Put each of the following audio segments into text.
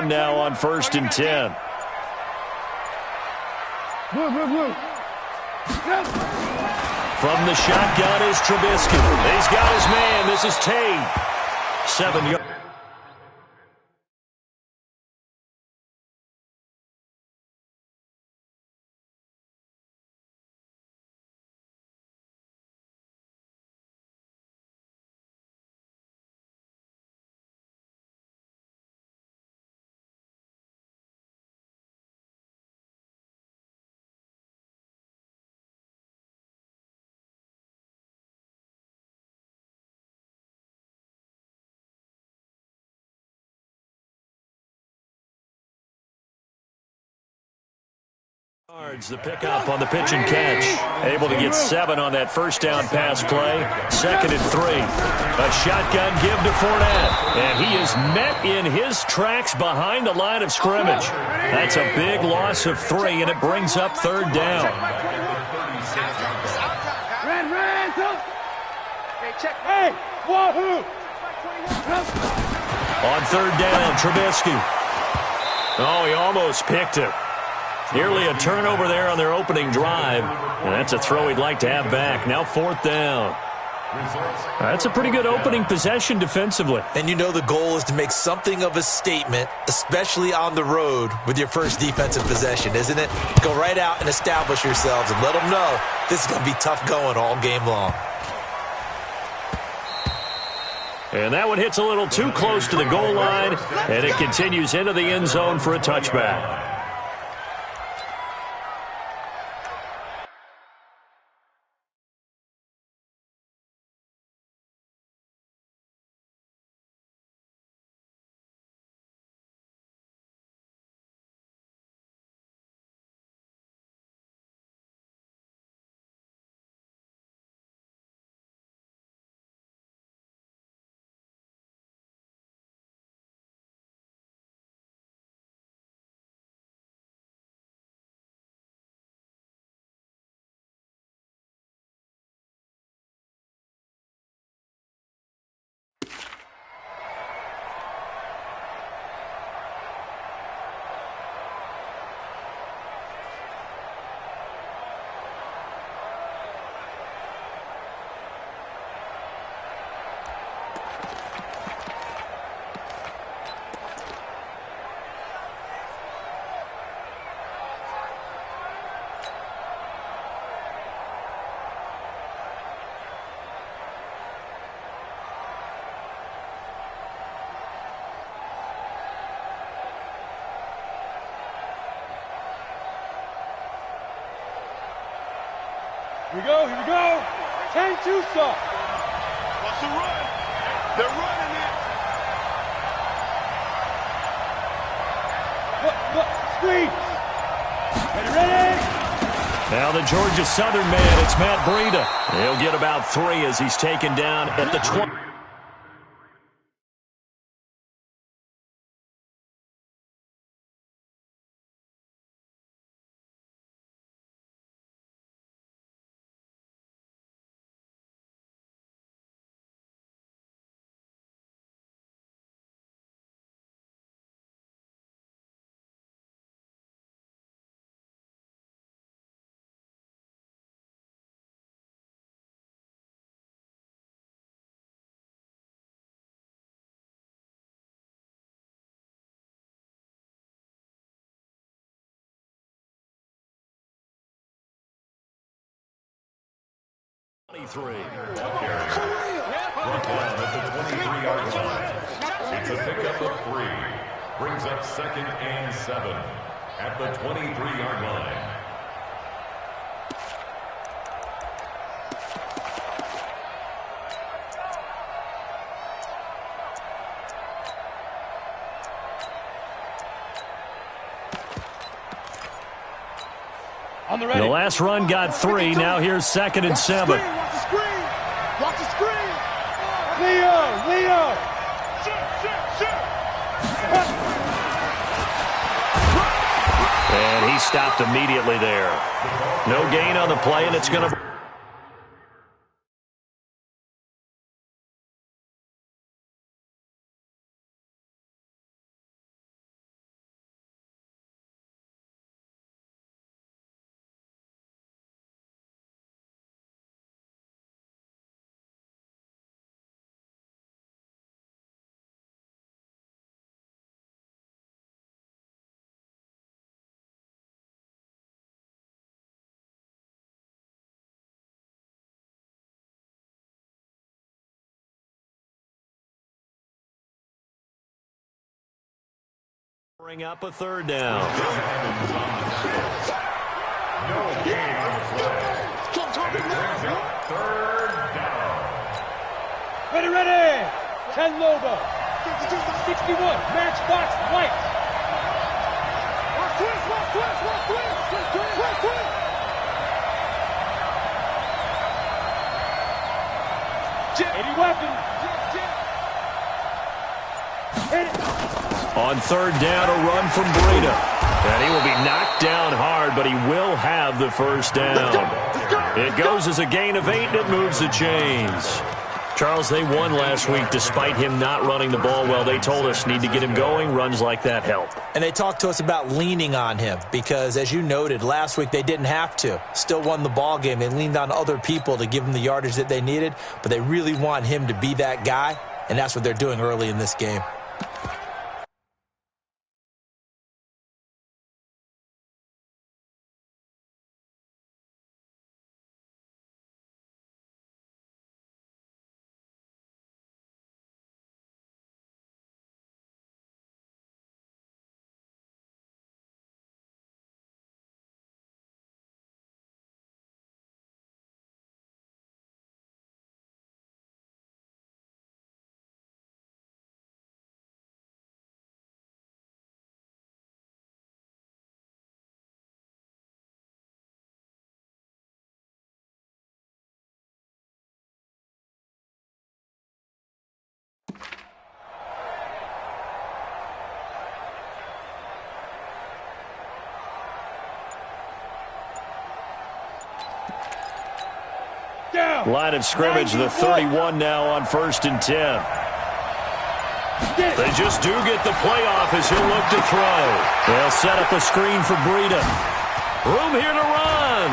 Now on 1st and 10. From the shotgun is Trubisky. He's got his man. This is Tate. 7 yards. The pickup on the pitch and catch. Able to get 7 on that first down pass play. 2nd and 3. A shotgun give to Fournette. And he is met in his tracks behind the line of scrimmage. That's a big loss of 3, and it brings up 3rd down. On 3rd down, Trubisky. Oh, he almost picked it. Nearly a turnover there on their opening drive. And that's a throw he'd like to have back. Now 4th down. That's a pretty good opening possession defensively. And you know the goal is to make something of a statement, especially on the road with your first defensive possession, isn't it? Go right out and establish yourselves and let them know this is going to be tough going all game long. And that one hits a little too close to the goal line, and it continues into the end zone for a touchback. Here we go. Can't you stop? What's the run? They're running it. Look, screen. Ready? Now the Georgia Southern man, it's Matt Breida. He'll get about 3 as he's taken down at the 20. It's a pickup of 3. Brings up 2nd and 7 at the 23-yard line. The last run got 3. Now here's 2nd and 7. Watch the screen. Leo. And he stopped immediately there. No gain on the play, and it's going to... Bring up a third down. No gain on the play. It brings up third down. Ready. 10 Lobo. 61, Matchbox White. Quick. 80 weapon. Hit it. On third down, a run from Breida. And he will be knocked down hard, but he will have the first down. It goes as a gain of 8, and it moves the chains. Charles, they won last week despite him not running the ball well. They told us need to get him going. Runs like that help. And they talked to us about leaning on him because, as you noted, last week they didn't have to. Still won the ball game. They leaned on other people to give them the yardage that they needed, but they really want him to be that guy, and that's what they're doing early in this game. Line of scrimmage, the 31 now on 1st and 10. They just do get the playoff as he'll look to throw. They'll set up a screen for Breida. Room here to run.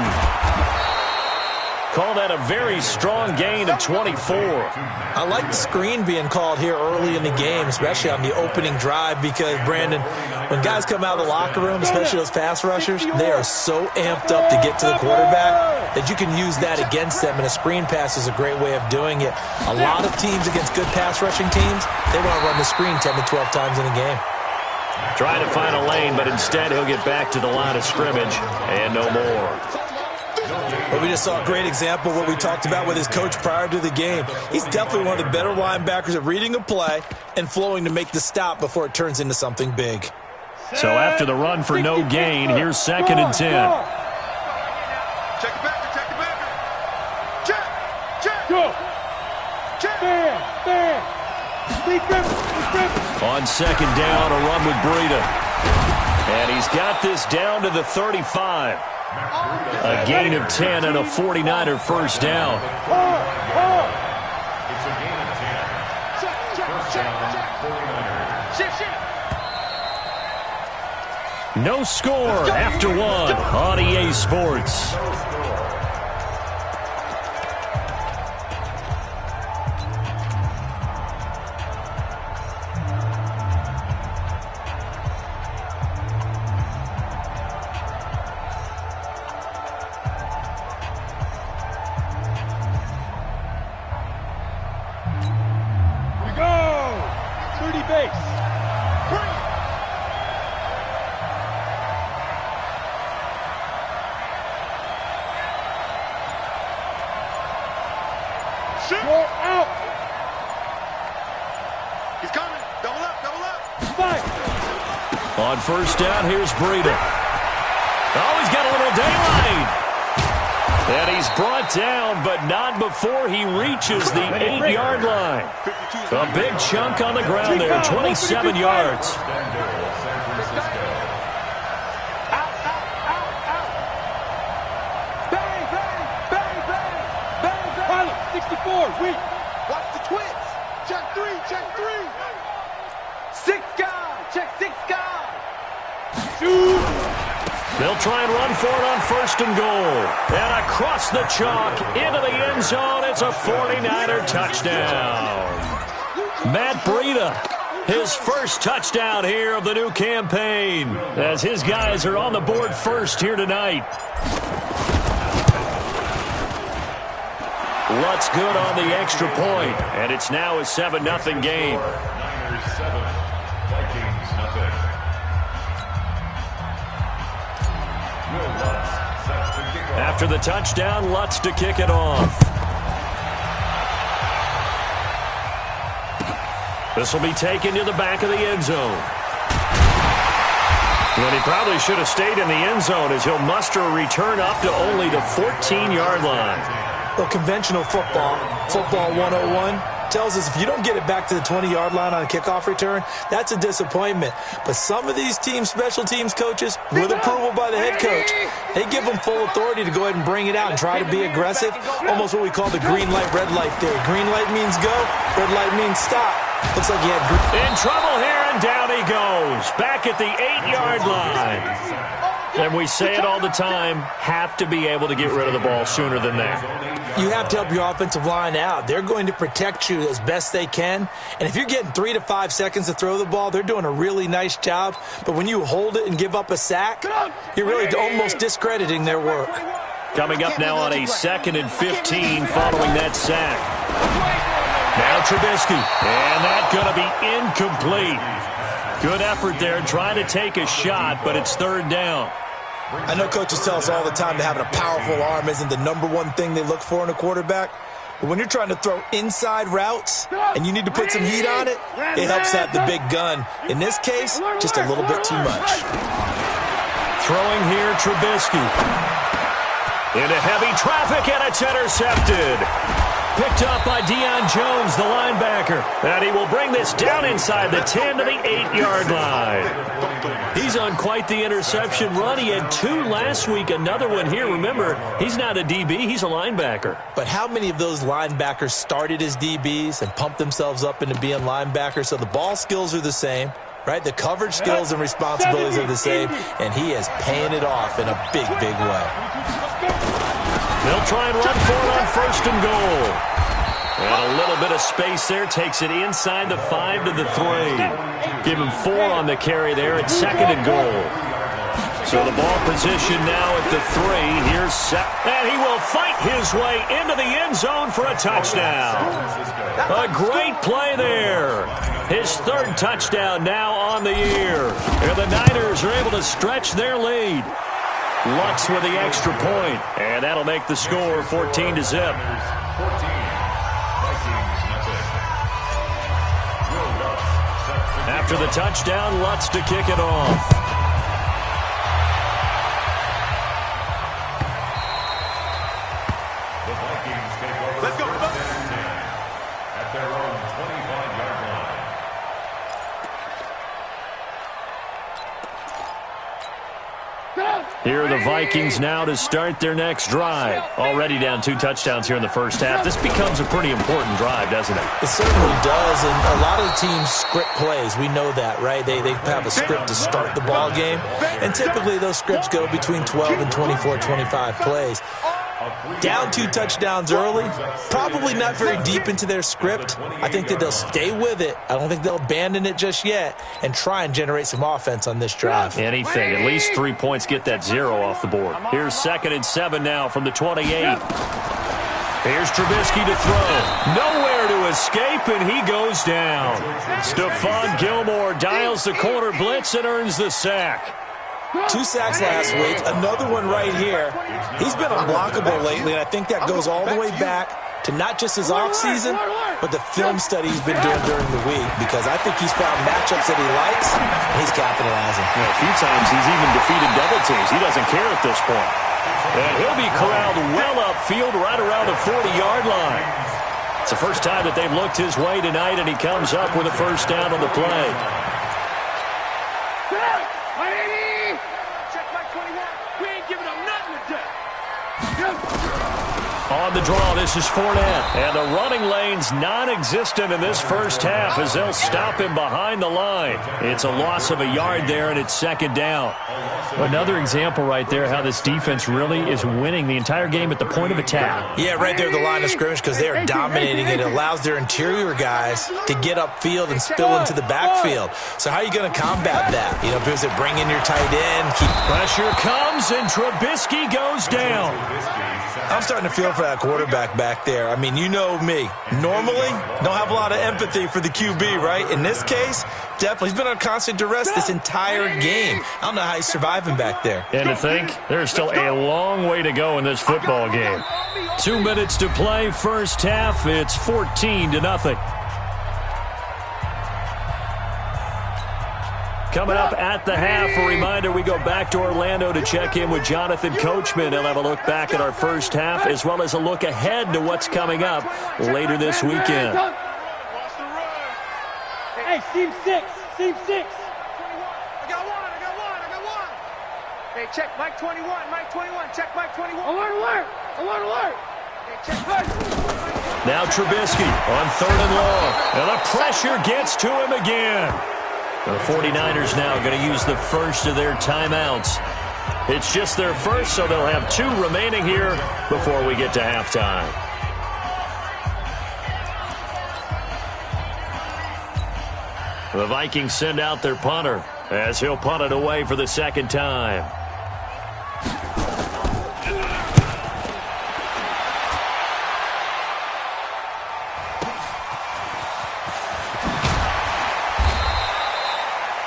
Call that a very strong gain of 24. I like the screen being called here early in the game, especially on the opening drive, because, Brandon, when guys come out of the locker room, especially those pass rushers, they are so amped up to get to the quarterback that you can use that against them, and a screen pass is a great way of doing it. A lot of teams against good pass rushing teams, they want to run the screen 10 to 12 times in a game. Trying to find a lane, but instead he'll get back to the line of scrimmage and no more. Well, we just saw a great example of what we talked about with his coach prior to the game. He's definitely one of the better linebackers at reading a play and flowing to make the stop before it turns into something big. So after the run for no gain, here's 2nd and 10. Check it back. Check. Go. Check. Bam. On 2nd down, a run with Breida. And he's got this down to the 35. A gain of 10 and a 49er first down. It's a gain of 10. First down, 49ers. No score after one on EA Sports. On first down, here's Breida. Oh, he's got a little daylight. And he's brought down, but not before he reaches the 8-yard line. A big chunk on the ground there, 27 yards. Pilot, 64, weak. Watch the twins. Check three. 6 guys, check 6 guys. Shoot. They'll try and run for it on 1st and goal. And across the chalk into the end zone, it's a 49er touchdown. Matt Breida, his first touchdown here of the new campaign, as his guys are on the board first here tonight. What's good on the extra point, and it's now a 7-0 game. Niners 7, Vikings nothing. After the touchdown, Lutz to kick it off. This will be taken to the back of the end zone. And he probably should have stayed in the end zone as he'll muster a return up to only the 14-yard line. Well, conventional football 101, tells us if you don't get it back to the 20-yard line on a kickoff return, that's a disappointment. But some of these special teams coaches, with approval by the head coach, they give them full authority to go ahead and bring it out and try to be aggressive, almost what we call the green light, red light theory. Green light means go, red light means stop. Looks like he had in trouble here, and down he goes, back at the 8-yard line. And we say it all the time, have to be able to get rid of the ball sooner than that. You have to help your offensive line out. They're going to protect you as best they can. And if you're getting 3 to 5 seconds to throw the ball, they're doing a really nice job. But when you hold it and give up a sack, you're really almost discrediting their work. Coming up now on a 2nd and 15 following that sack. Now Trubisky, and that's going to be incomplete. Good effort there, trying to take a shot, but it's 3rd down. I know coaches tell us all the time that having a powerful arm isn't the #1 thing they look for in a quarterback. But when you're trying to throw inside routes and you need to put some heat on it, it helps to have the big gun. In this case, just a little bit too much. Throwing here, Trubisky. Into heavy traffic, and it's intercepted. Picked up by Deion Jones, the linebacker. And he will bring this down inside the 10 to the 8-yard line. He's on quite the interception run. He had 2 last week, another one here. Remember, he's not a DB, he's a linebacker. But how many of those linebackers started as DBs and pumped themselves up into being linebackers? So the ball skills are the same, right? The coverage skills and responsibilities are the same, and he is paying it off in a big, big way. They'll try and run for it on 1st and goal. And a little bit of space there, takes it inside the 5 to the 3. Give him 4 on the carry there at 2nd and goal. So the ball position now at the 3. Here's set, and he will fight his way into the end zone for a touchdown. A great play there. His 3rd touchdown now on the year. And the Niners are able to stretch their lead. Lutz with the extra point, and that'll make the score 14-0. After the touchdown, Lutz to kick it off. The Vikings take over. Let's go. At their own 25-yard line. Here are the Vikings now to start their next drive. Already down 2 touchdowns here in the first half. This becomes a pretty important drive, doesn't it? It certainly does, and a lot of the teams script plays. We know that, right? They have a script to start the ball game, and typically those scripts go between 12 and 24, 25 plays. Down 2 touchdowns early, probably not very deep into their script. I think that they'll stay with it. I don't think they'll abandon it just yet and try and generate some offense on this drive. Anything. At least 3 points, get that 0 off the board. Here's 2nd and 7 now from the 28. Here's Trubisky to throw. Nowhere to escape, and he goes down. Stephon Gilmore dials the corner blitz and earns the sack. 2 sacks last week, another one right here. He's been unblockable lately, and I think that goes all the way back to not just his offseason, but the film study he's been doing during the week, because I think he's found matchups that he likes, and he's capitalizing. A few times he's even defeated double teams. He doesn't care at this point. And he'll be corralled well upfield right around the 40-yard line. It's the first time that they've looked his way tonight, and he comes up with a 1st down on the play. On the draw, this is Fournette. And the running lane's non-existent in this first half as they'll stop him behind the line. It's a loss of a yard there, and it's 2nd down. Another example right there how this defense really is winning the entire game at the point of attack. Yeah, right there at the line of scrimmage, because they are dominating it. It allows their interior guys to get upfield and spill into the backfield. So how are you going to combat that? You know, because they bring in your tight end. Pressure comes, and Trubisky goes down. I'm starting to feel for that quarterback back there. I mean, you know me. Normally, don't have a lot of empathy for the QB, right? In this case, definitely. He's been under constant duress this entire game. I don't know how he's surviving back there. And to think, there's still a long way to go in this football game. 2 minutes to play, first half. It's 14-0. Coming up at the half, a reminder, we go back to Orlando to check in with Jonathan Coachman. He'll have a look back at our first half as well as a look ahead to what's coming up later this weekend. Hey, seam 6. Seam 6. I got one. Hey, check Mike 21. Check Mike 21. Alert. Hey, check Mike. Now Trubisky on 3rd and long. And the pressure gets to him again. The 49ers now going to use the first of their timeouts. It's just their first, so they'll have 2 remaining here before we get to halftime. The Vikings send out their punter as he'll punt it away for the second time.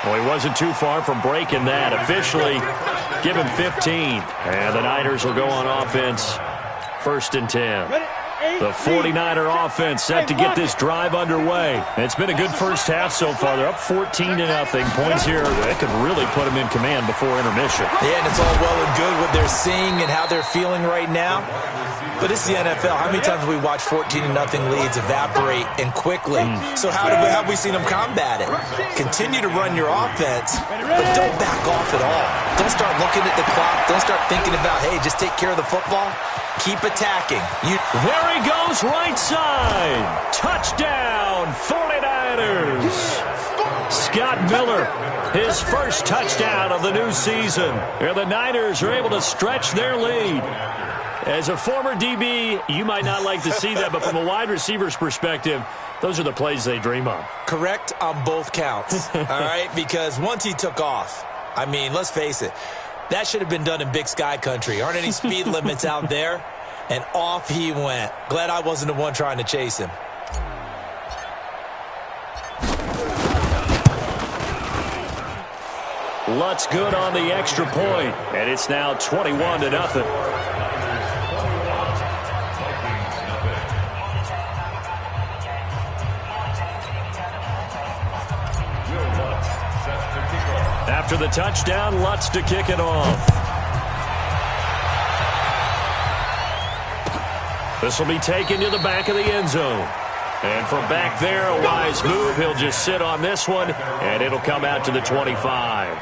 Well, he wasn't too far from breaking that. Officially, give him 15. And the Niners will go on offense, 1st and 10. The 49er offense set to get this drive underway. It's been a good first half so far. They're up 14-0. Points here that could really put them in command before intermission. Yeah, and it's all well and good what they're seeing and how they're feeling right now. But it's the NFL. How many times have we watched 14-0 leads evaporate and quickly? So how have we seen them combat it? Continue to run your offense, but don't back off at all. Don't start looking at the clock. Don't start thinking about, hey, just take care of the football. Keep attacking. There he goes, right side. Touchdown, 49ers. Scott Miller, his first touchdown of the new season. And the Niners are able to stretch their lead. As a former DB, you might not like to see that, but from a wide receiver's perspective, those are the plays they dream of. Correct on both counts, all right? Because once he took off, I mean, let's face it, that should have been done in Big Sky country. Aren't any speed limits out there? And off he went. Glad I wasn't the one trying to chase him. Lutz good on the extra point, and it's now 21-0. After the touchdown, Lutz to kick it off. This will be taken to the back of the end zone. And from back there, a wise move. He'll just sit on this one, and it'll come out to the 25.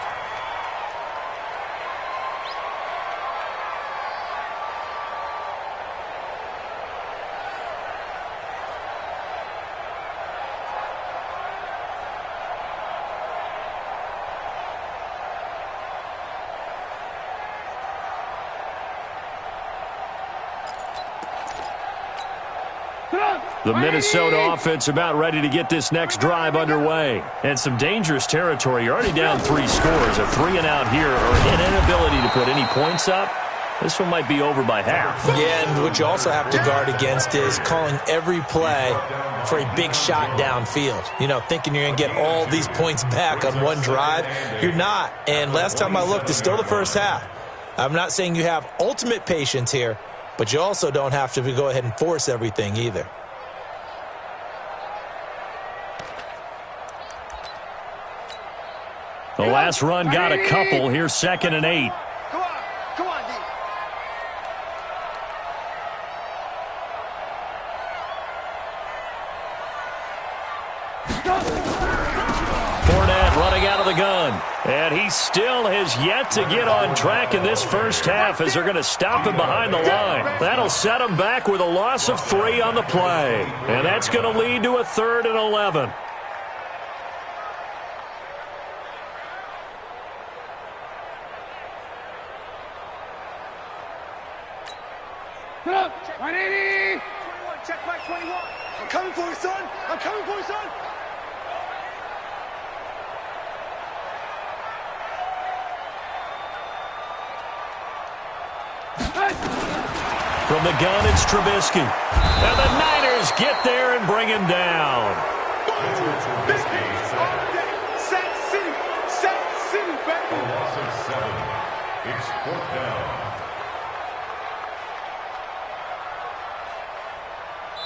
The Minnesota offense about ready to get this next drive underway. And some dangerous territory. You're already down 3 scores. A 3-and-out here or an inability to put any points up. This one might be over by half. Yeah, and what you also have to guard against is calling every play for a big shot downfield. You know, thinking you're going to get all these points back on one drive. You're not. And last time I looked, it's still the first half. I'm not saying you have ultimate patience here, but you also don't have to go ahead and force everything either. The last run got a couple. Here's 2nd and 8. Come on, D. Fournette running out of the gun. And he still has yet to get on track in this first half as they're going to stop him behind the line. That'll set him back with a loss of 3 on the play. And that's going to lead to a 3rd and 11. Put up. 180. 21. Check Mike 21. I'm coming for you, son. I'm coming for you, son. From the gun, it's Trubisky. And the Niners get there and bring him down. Set City, baby. A loss of 7. It's 4th down.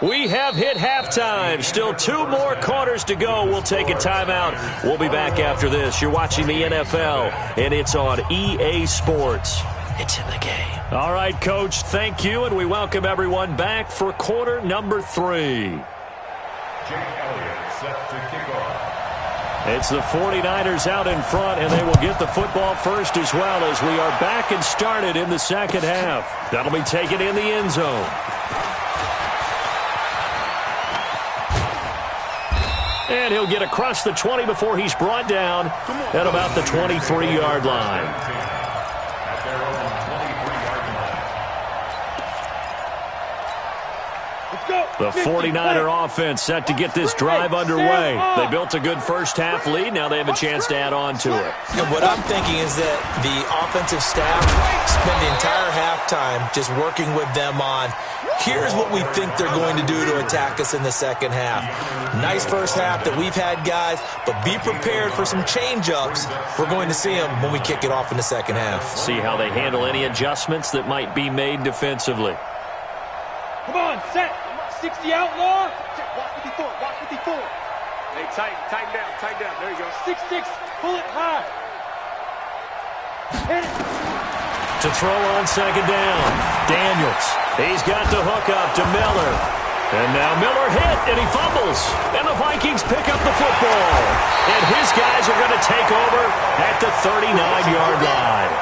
We have hit halftime. Still 2 more quarters to go. We'll take a timeout. We'll be back after this. You're watching the NFL, and it's on EA Sports. It's in the game. All right, Coach, thank you, and we welcome everyone back for quarter number 3. Jake Elliott set to kick off. It's the 49ers out in front, and they will get the football first as well as we are back and started in the second half. That'll be taken in the end zone. And he'll get across the 20 before he's brought down at about the 23-yard line. At their own 23-yard line. The 49er offense set to get this drive underway. They built a good first-half lead. Now they have a chance to add on to it. And what I'm thinking is that the offensive staff spend the entire halftime just working with them on, here's what we think they're going to do to attack us in the second half. Nice first half that we've had, guys, but be prepared for some change-ups. We're going to see them when we kick it off in the second half. See how they handle any adjustments that might be made defensively. Come on, set. 60 outlaw. Check, walk 54, walk 54. Hey, tighten down. There you go. 6-6, pull it high. Hit it. To throw on second down, Daniels. He's got the hook up to Miller. And now Miller hit, and he fumbles. And the Vikings pick up the football. And his guys are going to take over at the 39-yard line.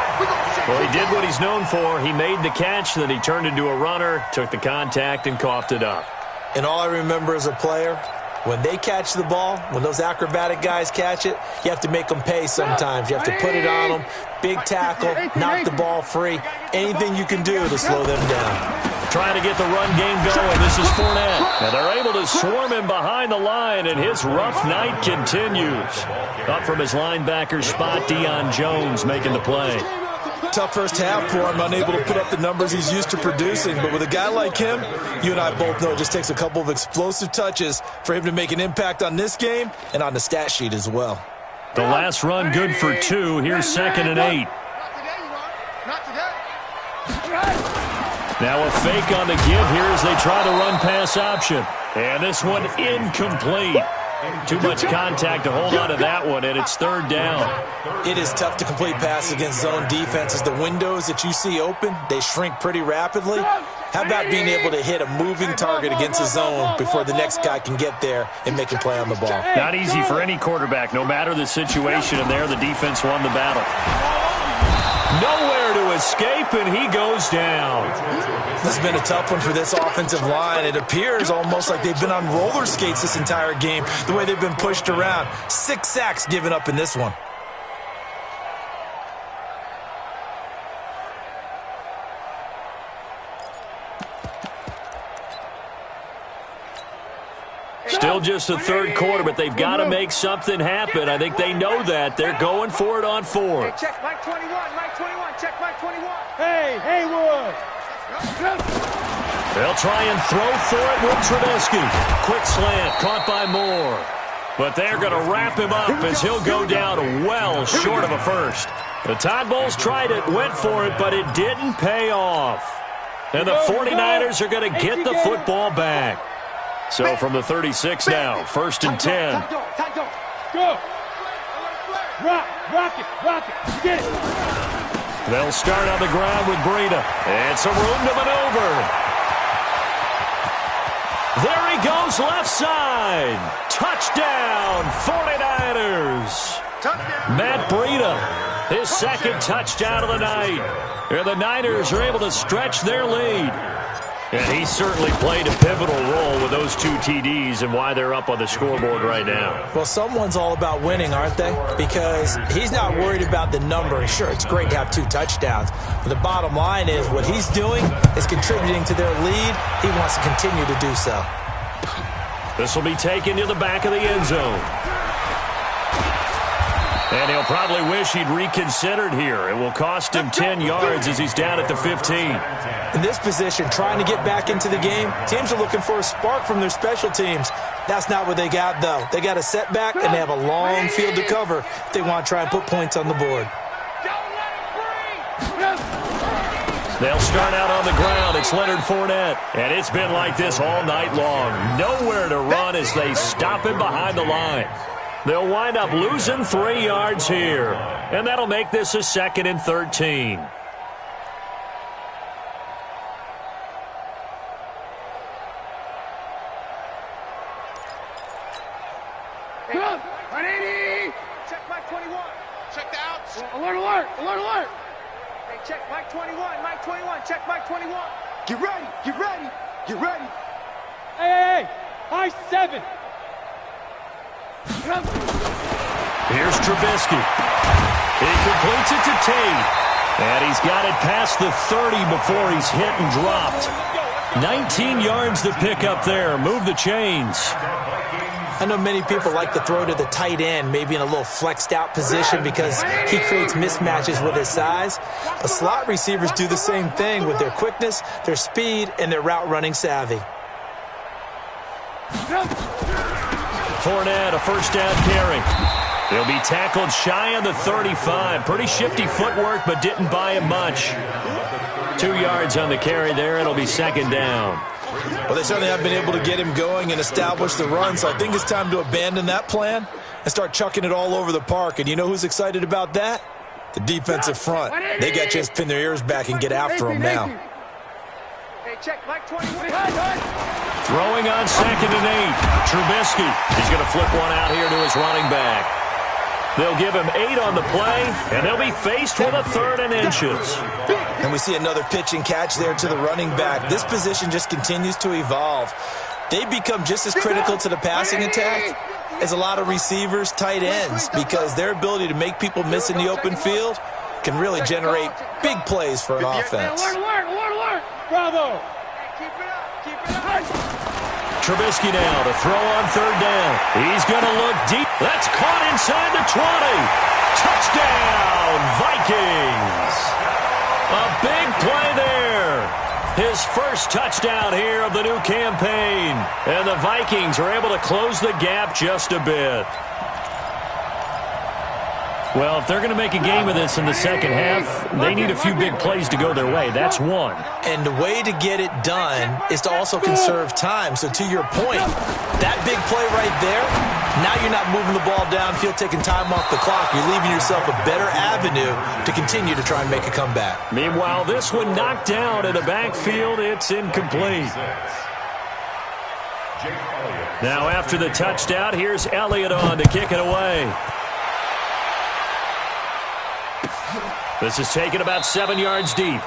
Well, he did what he's known for. He made the catch, then he turned into a runner, took the contact, and coughed it up. And all I remember as a player, when they catch the ball, when those acrobatic guys catch it, you have to make them pay sometimes. You have to put it on them. Big tackle, knock the ball free. Anything you can do to slow them down. Trying to get the run game going. This is Fournette. And they're able to swarm him behind the line, and his rough night continues. Up from his linebacker spot, Deion Jones making the play. Tough first half for him, unable to put up the numbers he's used to producing. But with a guy like him, you and I both know it just takes a couple of explosive touches for him to make an impact on this game and on the stat sheet as well. The last run good for 2. Here's 2nd and 8. Now a fake on the give here as they try to run pass option. And this one incomplete. Too much contact to hold on to that one, and it's 3rd down. It is tough to complete passes against zone defenses. The windows that you see open, they shrink pretty rapidly. How about being able to hit a moving target against a zone before the next guy can get there and make a play on the ball? Not easy for any quarterback, no matter the situation, and there the defense won the battle. Nowhere to escape, and he goes down. This has been a tough one for this offensive line. It appears almost like they've been on roller skates this entire game, the way they've been pushed around. 6 sacks given up in this one. Still just the 3rd quarter, but they've got to make something happen. I think they know that. They're going for it on 4th. Hey, check Mike 21, check Mike 21. Hey, Haywood. They'll try and throw for it with Trubisky. Quick slant, caught by Moore. But they're going to wrap him up as he'll go down well short of a first. The Todd Bowles tried it, went for it, but it didn't pay off. And the 49ers are going to get the football back. So from the 36 now, 1st and 10. Go. Rock it. Get it. They'll start on the ground with Breida. And some room to maneuver. There he goes, left side. Touchdown, 49ers. Matt Breida, his 2nd touchdown of the night. And the Niners are able to stretch their lead. And he certainly played a pivotal role with those 2 TDs and why they're up on the scoreboard right now. Well, someone's all about winning, aren't they? Because he's not worried about the number. Sure, it's great to have 2 touchdowns. But the bottom line is what he's doing is contributing to their lead. He wants to continue to do so. This will be taken to the back of the end zone. And he'll probably wish he'd reconsidered here. It will cost him 10 yards as he's down at the 15. In this position, trying to get back into the game, teams are looking for a spark from their special teams. That's not what they got, though. They got a setback, and they have a long field to cover if they want to try and put points on the board. They'll start out on the ground. It's Leonard Fournette. And it's been like this all night long. Nowhere to run as they stop him behind the line. They'll wind up losing 3 yards here. And that'll make this a 2nd and 13. Hey, 180! Check Mike 21. Check the outs. Alert, alert, alert, alert. Hey, check Mike 21, Mike 21. Check Mike 21. Get ready, get ready, get ready. Hey, hey, hey. High 7. Here's Trubisky. He completes it to Tate. And he's got it past the 30 before he's hit and dropped. 19 yards to pick up there. Move the chains. I know many people like to throw to the tight end, maybe in a little flexed out position because he creates mismatches with his size. But slot receivers do the same thing with their quickness, their speed, and their route running savvy. Fournette, a first down carry. He'll be tackled shy of the 35. Pretty shifty footwork, but didn't buy him much. 2 yards on the carry there. It'll be 2nd down. Well, they certainly have been able to get him going and establish the run, so I think it's time to abandon that plan and start chucking it all over the park. And you know who's excited about that? The defensive front. They got a chance to pin their ears back and get after him now. Hey, check Mike 21. Throwing on 2nd and 8. Trubisky. He's going to flip one out here to his running back. They'll give him 8 on the play, and they'll be faced with a 3rd and inches. And we see another pitch and catch there to the running back. This position just continues to evolve. They become just as critical to the passing attack as a lot of receivers, tight ends, because their ability to make people miss in the open field can really generate big plays for an offense. Alert, alert, alert, alert. Bravo. Keep it up, keep it up. Trubisky now to throw on 3rd down. He's going to look deep. That's caught inside the 20. Touchdown, Vikings. A big play there. His first touchdown here of the new campaign. And the Vikings are able to close the gap just a bit. Well, if they're going to make a game of this in the second half, they need a few big plays to go their way. That's one. And the way to get it done is to also conserve time. So to your point, that big play right there, now you're not moving the ball downfield, taking time off the clock. You're leaving yourself a better avenue to continue to try and make a comeback. Meanwhile, this one knocked down in the backfield. It's incomplete. Now after the touchdown, here's Elliott on to kick it away. This is taken about 7 yards deep. The Niners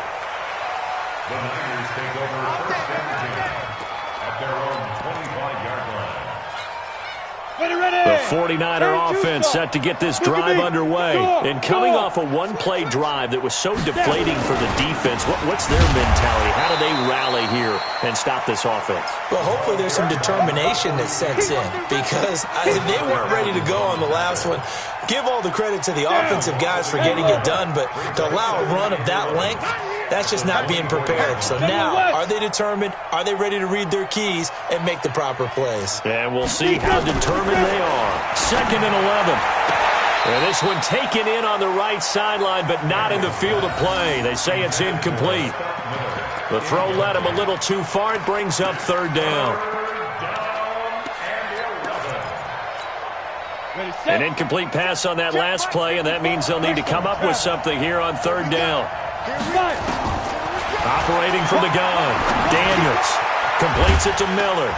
take over first down at their own 25-yard line. The 49er offense set to get this drive underway. And coming off a one-play drive that was so deflating for the defense, what's their mentality? How do they rally here and stop this offense? Well, hopefully there's some determination that sets in because they weren't ready to go on the last one. Give all the credit to the offensive guys for getting it done, but to allow a run of that length, that's just not being prepared. So now, are they determined? Are they ready to read their keys and make the proper plays? And we'll see how determined they are. 2nd and 11. And this one taken in on the right sideline, but not in the field of play. They say it's incomplete. The throw led him a little too far. It brings up 3rd down. An incomplete pass on that last play, and that means they'll need to come up with something here on 3rd down. Operating from the gun, Daniels completes it to Miller.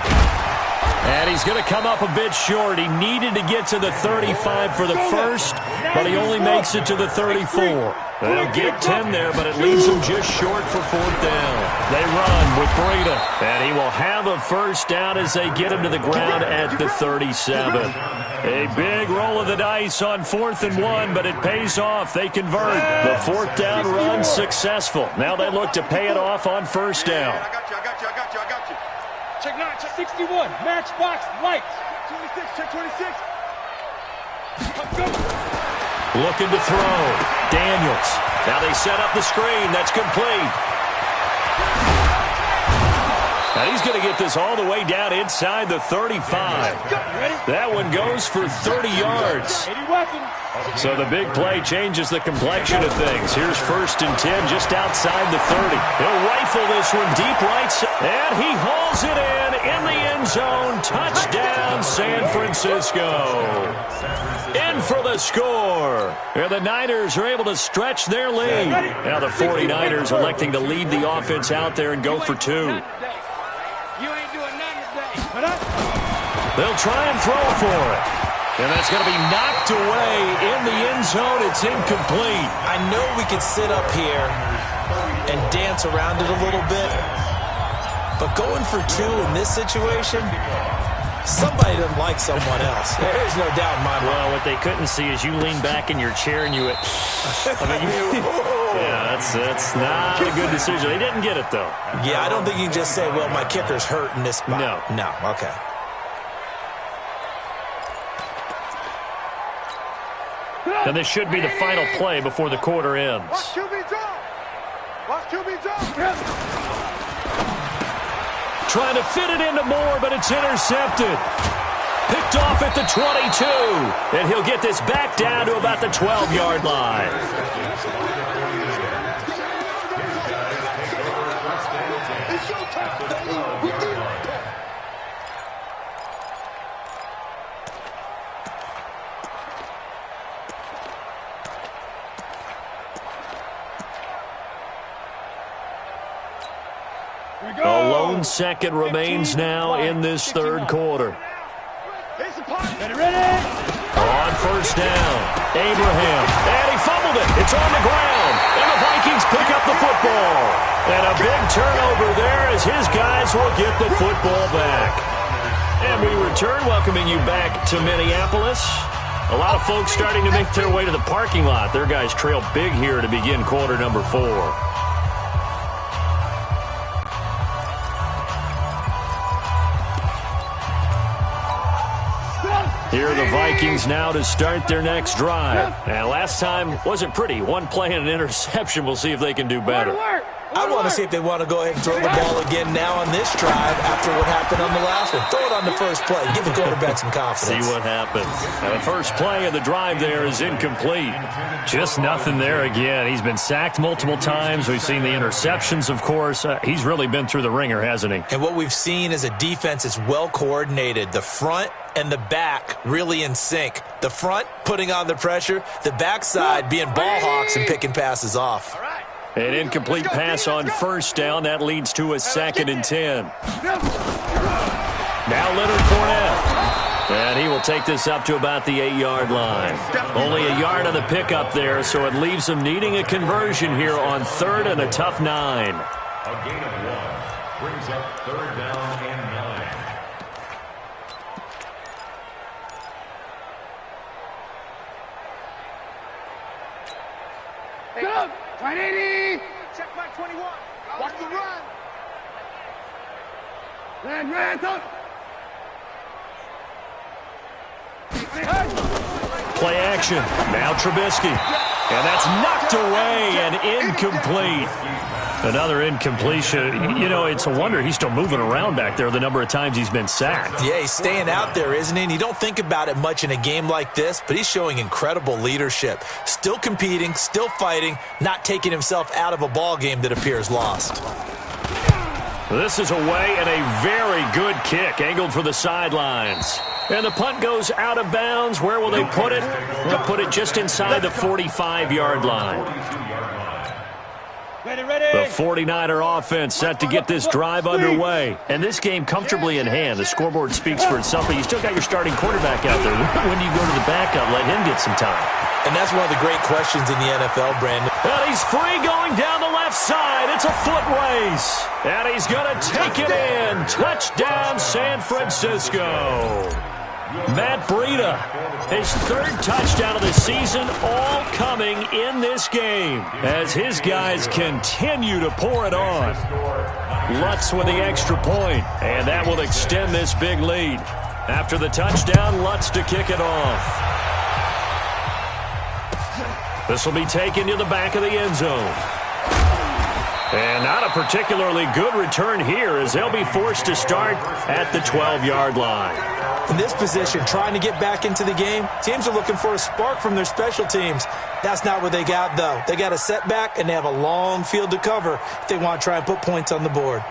And he's going to come up a bit short. He needed to get to the 35 for the first, but he only makes it to the 34. They'll get 10 there, but it leaves him just short for 4th down. They run with Breida, and he will have a first down as they get him to the ground at the 37. A big roll of the dice on 4th and 1, but it pays off. They convert. The 4th down run successful. Now they look to pay it off on 1st down. I got you. Check 9, check 61, matchbox, lights. Check 26, check 26. Go. Looking to throw. Daniels. Now they set up the screen. That's complete. Now he's going to get this all the way down inside the 35. That one goes for 30 yards. So the big play changes the complexion of things. Here's 1st and 10 just outside the 30. He'll rifle this one deep right side. And he hauls it in the end zone. Touchdown, San Francisco. In for the score. And the Niners are able to stretch their lead. Now the 49ers electing to lead the offense out there and go for 2. They'll try and throw for it. And that's going to be knocked away in the end zone. It's incomplete. I know we could sit up here and dance around it a little bit, but going for 2 in this situation, somebody doesn't like someone else. There's no doubt in my mind. Well, what they couldn't see is you lean back in your chair and you went, yeah, that's not a good decision. They didn't get it, though. Yeah, I don't think you can just say, well, my kicker's hurt in this spot. No, okay. And this should be the final play before the quarter ends. Watch QB drop. Watch QB drop. Trying to fit it into Moore, but it's intercepted. Picked off at the 22. And he'll get this back down to about the 12-yard line. A lone second remains now in this third quarter. On 1st down, Abraham, and he fumbled it. It's on the ground, and the Vikings pick up the football. And a big turnover there as his guys will get the football back. And we return, welcoming you back to Minneapolis. A lot of folks starting to make their way to the parking lot. Their guys trail big here to begin quarter number 4. Here are the Vikings now to start their next drive. And last time wasn't pretty. One play and an interception. We'll see if they can do better. I want to see if they want to go ahead and throw the ball again now on this drive after what happened on the last one. Throw it on the first play. Give the quarterback some confidence. See what happens. Now the first play of the drive there is incomplete. Just nothing there again. He's been sacked multiple times. We've seen the interceptions, of course. He's really been through the ringer, hasn't he? And what we've seen is a defense that's well coordinated. The front and the back really in sync. The front putting on the pressure. The backside being ball hawks and picking passes off. An incomplete pass on 1st down. That leads to a 2nd and 10. Now Leonard Fournette. And he will take this up to about the 8-yard line. Only a yard on the pickup there, so it leaves him needing a conversion here on 3rd and a tough 9. A gain of 1 brings up 3rd down and 9. Go! 180! Check back 21. Watch the run. Ran, up. Play action. Now Trubisky. And that's knocked away and incomplete. Another incompletion. You know, it's a wonder he's still moving around back there the number of times he's been sacked. Yeah, he's staying out there, isn't he? And you don't think about it much in a game like this, but he's showing incredible leadership. Still competing, still fighting, not taking himself out of a ball game that appears lost. This is away and a very good kick, angled for the sidelines. And the punt goes out of bounds. Where will they put it? They'll put it just inside the 45-yard line. The 49er offense set to get this drive underway. And this game comfortably in hand. The scoreboard speaks for itself, but you still got your starting quarterback out there. When do you go to the backup? Let him get some time. And that's one of the great questions in the NFL, Brandon. And he's free going down the left side. It's a foot race. And he's going to take it in. Touchdown, San Francisco. Matt Breida, his 3rd touchdown of the season, all coming in this game as his guys continue to pour it on. Lutz with the extra point, and that will extend this big lead. After the touchdown, Lutz to kick it off. This will be taken to the back of the end zone. And not a particularly good return here as they'll be forced to start at the 12-yard line. In this position, trying to get back into the game, teams are looking for a spark from their special teams. That's not what they got, though. They got a setback, and they have a long field to cover if they want to try and put points on the board.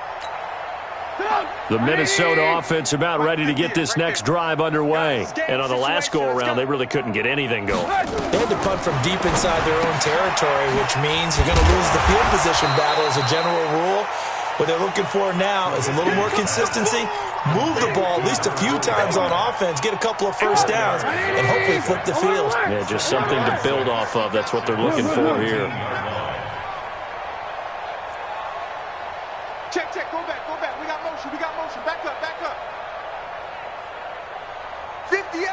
The Minnesota offense about ready to get this next drive underway. And on the last go-around, they really couldn't get anything going. They had to punt from deep inside their own territory, which means you're going to lose the field position battle as a general rule. What they're looking for now is a little more consistency, move the ball at least a few times on offense, get a couple of first downs, and hopefully flip the field. Yeah, just something to build off of. That's what they're looking for here. Check, go back. We got motion. Back up. 58.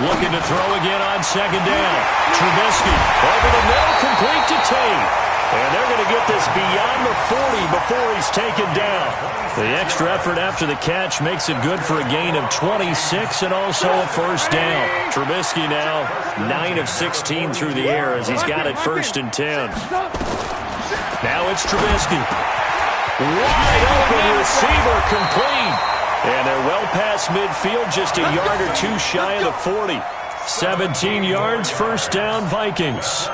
Looking to throw again on second down. Trubisky over the middle, complete to Tate. And they're going to get this beyond the 40 before he's taken down. The extra effort after the catch makes it good for a gain of 26 and also a first down. Trubisky now 9 of 16 through the air as he's got it 1st and 10. Now it's Trubisky. Wide open receiver complete. And they're well past midfield, just a yard or two shy of the 40. 17 yards, first down, Vikings.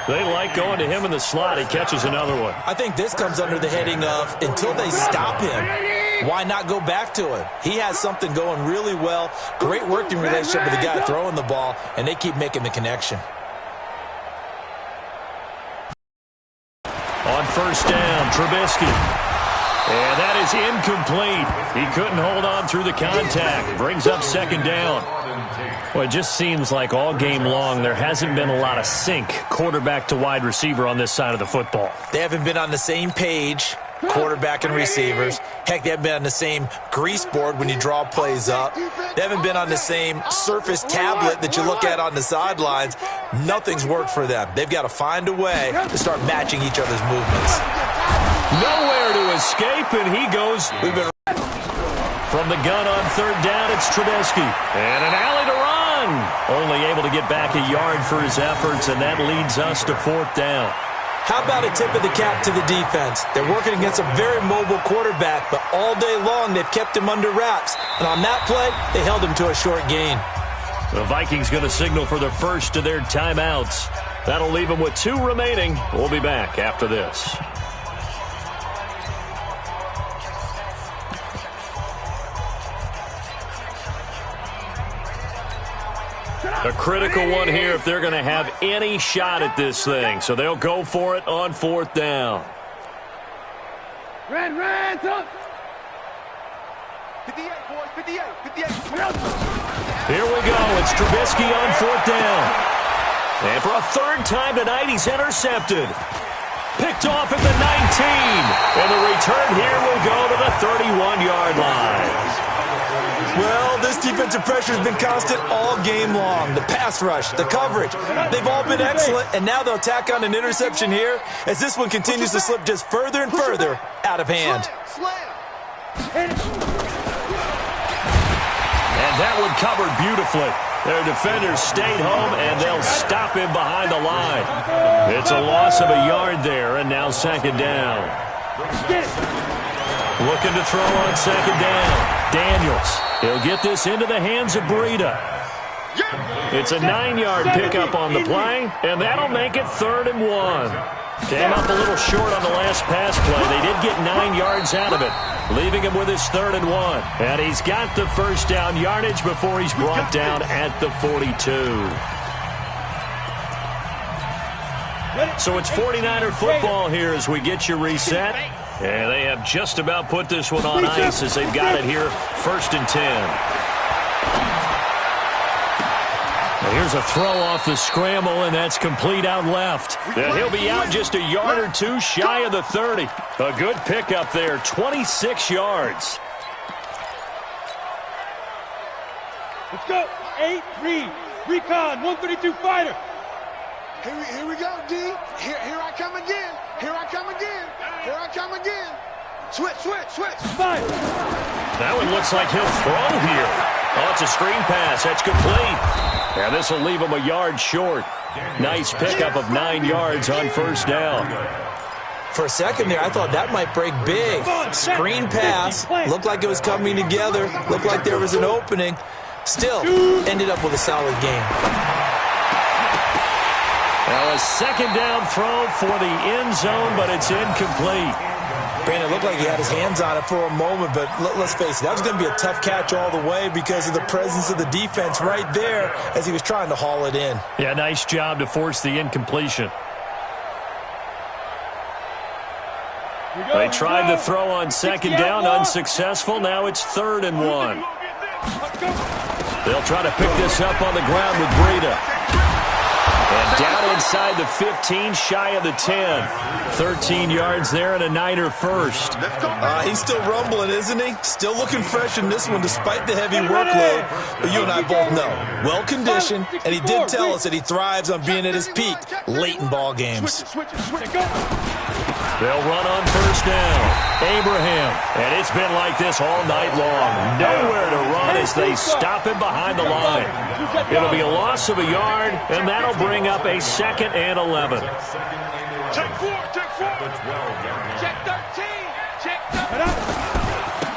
They like going to him in the slot. He catches another one. I think this comes under the heading of until they stop him, why not go back to him? He has something going really well. Great working relationship with the guy throwing the ball, and they keep making the connection. On first down, Trubisky. And that is incomplete. He couldn't hold on through the contact. Brings up second down. Well, it just seems like all game long there hasn't been a lot of sync quarterback to wide receiver on this side of the football. They haven't been on the same page, quarterback and receivers. Heck, they haven't been on the same grease board when you draw plays up. They haven't been on the same surface tablet that you look at on the sidelines. Nothing's worked for them. They've got to find a way to start matching each other's movements. Nowhere to escape, and he goes. From the gun on third down, it's Trubisky. And an alley to run. Only able to get back a yard for his efforts, and that leads us to 4th down. How about a tip of the cap to the defense? They're working against a very mobile quarterback, but all day long they've kept him under wraps. And on that play, they held him to a short gain. The Vikings going to signal for the first of their timeouts. That'll leave them with 2 remaining. We'll be back after this. A critical one here if they're going to have any shot at this thing. So they'll go for it on 4th down. Red, up. 58, boys, 58. Here we go. It's Trubisky on 4th down. And for a 3rd time tonight, he's intercepted. Picked off at the 19. And the return here will go to the 31-yard line. Well, this defensive pressure has been constant all game long. The pass rush, the coverage, they've all been excellent, and now they'll tack on an interception here as this one continues to slip just further and further out of hand. And that one covered beautifully. Their defenders stayed home, and they'll stop him behind the line. It's a loss of a yard there, and now 2nd down. Looking to throw on 2nd down. Daniels. He'll get this into the hands of Breida. It's a 9-yard pickup on the play, and that'll make it 3rd and 1. Came up a little short on the last pass play. They did get 9 yards out of it, leaving him with his 3rd and 1. And he's got the first down yardage before he's brought down at the 42. So it's 49er football here as we get you reset. And they have just about put this one on ice as they've got it here, 1st and 10. Well, here's a throw off the scramble, and that's complete out left. And he'll be out just a yard or 2 shy of the 30. A good pickup there, 26 yards. Let's go. 8-3. Recon, 132 fighter. Here we go, D. Here I come again. Switch. Five. That one looks like he'll throw here. Oh, it's a screen pass. That's complete. And this will leave him a yard short. Nice pickup of 9 yards on first down. For a second there, I thought that might break big. Screen pass. Looked like it was coming together. Looked like there was an opening. Still, ended up with a solid game. Well, a second down throw for the end zone, but it's incomplete. Brandon, looked like he had his hands on it for a moment, but let's face it, that was going to be a tough catch all the way because of the presence of the defense right there as he was trying to haul it in. Yeah, nice job to force the incompletion. They tried to throw on second down, unsuccessful. Now it's 3rd and 1. They'll try to pick this up on the ground with Breida. And down inside the 15, shy of the 10. 13 yards there and a Niner first. He's still rumbling, isn't he? Still looking fresh in this one despite the heavy workload. But you and I both know, well-conditioned, and he did tell us that he thrives on being at his peak late in ball games. They'll run on first down. Abraham. And it's been like this all night long. Nowhere to run as they stop him behind the line. It'll be a loss of a yard, and that'll bring up a 2nd and 11. Check 4, check 4. Check 13. Check 13.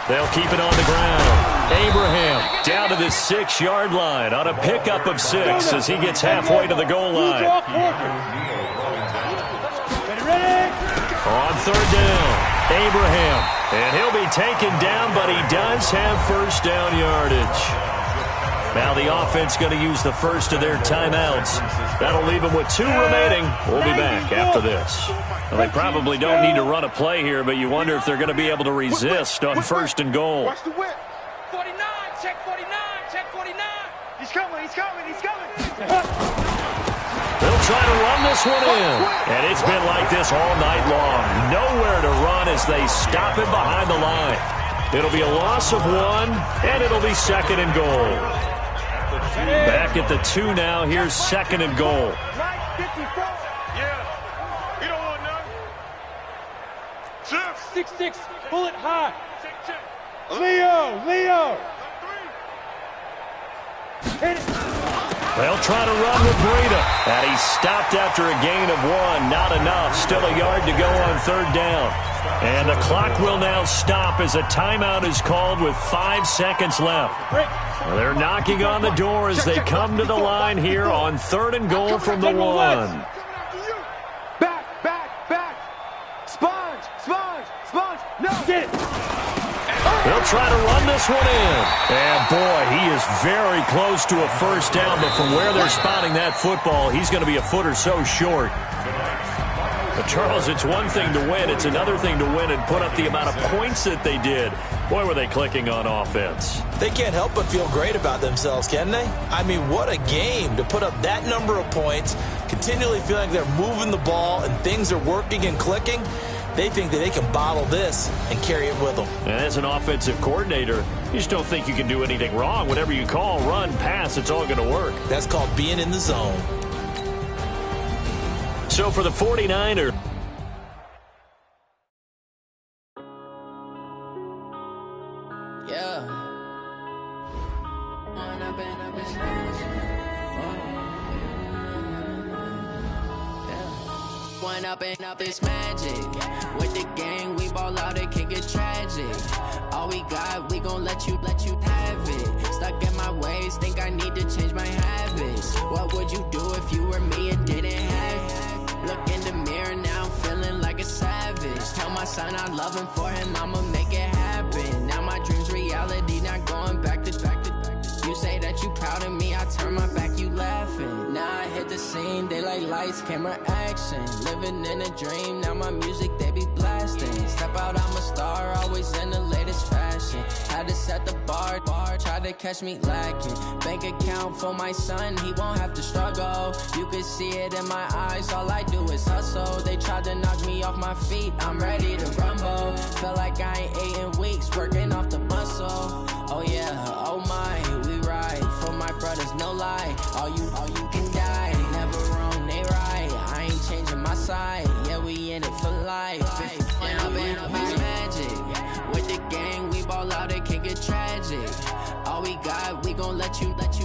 They'll keep it on the ground. Abraham down to the 6-yard line on a pickup of 6 as he gets halfway to the goal line. On 3rd down, Abraham. And he'll be taken down, but he does have first down yardage. Now the offense going to use the first of their timeouts. That'll leave them with 2 remaining. We'll be back after this. Well, they probably don't need to run a play here, but you wonder if they're going to be able to resist on 1st and goal. Watch the whip. 49, check 49, check 49. He's coming, he's coming, he's coming. They'll try to run this one in. And it's been like this all night long. Nowhere to run as they stop him behind the line. It'll be a loss of 1, and it'll be 2nd and goal. Back at the 2 now. Here's 2nd and goal. Yeah, he don't want none. 6-6, bullet high. Leo. Hit it. They'll try to run with Breida. And he stopped after a gain of 1. Not enough. Still a yard to go on 3rd down. And the clock will now stop as a timeout is called with 5 seconds left. Well, they're knocking on the door as they come to the line here on 3rd and goal from the 1. Back. Sponge. No. Get it. They'll try to run this one in. And, boy, he is very close to a first down, but from where they're spotting that football, he's going to be a foot or so short. But, Charles, it's one thing to win. It's another thing to win and put up the amount of points that they did. Boy, were they clicking on offense. They can't help but feel great about themselves, can they? I mean, what a game to put up that number of points, continually feeling they're moving the ball and things are working and clicking. They think that they can bottle this and carry it with them. And as an offensive coordinator, you just don't think you can do anything wrong. Whatever you call, run, pass, it's all going to work. That's called being in the zone. So for the 49ers. Yeah. One up and up is magic. With the gang, we ball out, it can get tragic. All we got, we gon' let you have it. Stuck in my ways, think I need to change my habits. What would you do if you were me and didn't have it? Look in the mirror, now I'm feeling like a savage. Tell my son I love him, for him I'ma make it happen. Now my dream's reality, not going back to. You say that you proud of me, I turn my back, you laughing. Now I hit the scene, they like lights, camera, action. Living in a dream, now my music, they be blasting. Step out, I'm a star, always in the latest fashion. Had to set the bar, try to catch me lacking. Bank account for my son, he won't have to struggle. You can see it in my eyes, all I do is hustle. They tried to knock me off my feet, I'm ready to rumble. Feel like I ain't ate in weeks, working off the muscle. Oh yeah, oh my, we ride for my brothers, no lie. All you can die, never wrong, they right. I ain't changing my side, yeah, we in it for life. Now been up is magic. With the gang, we ball out, it can get tragic. All we got, we let you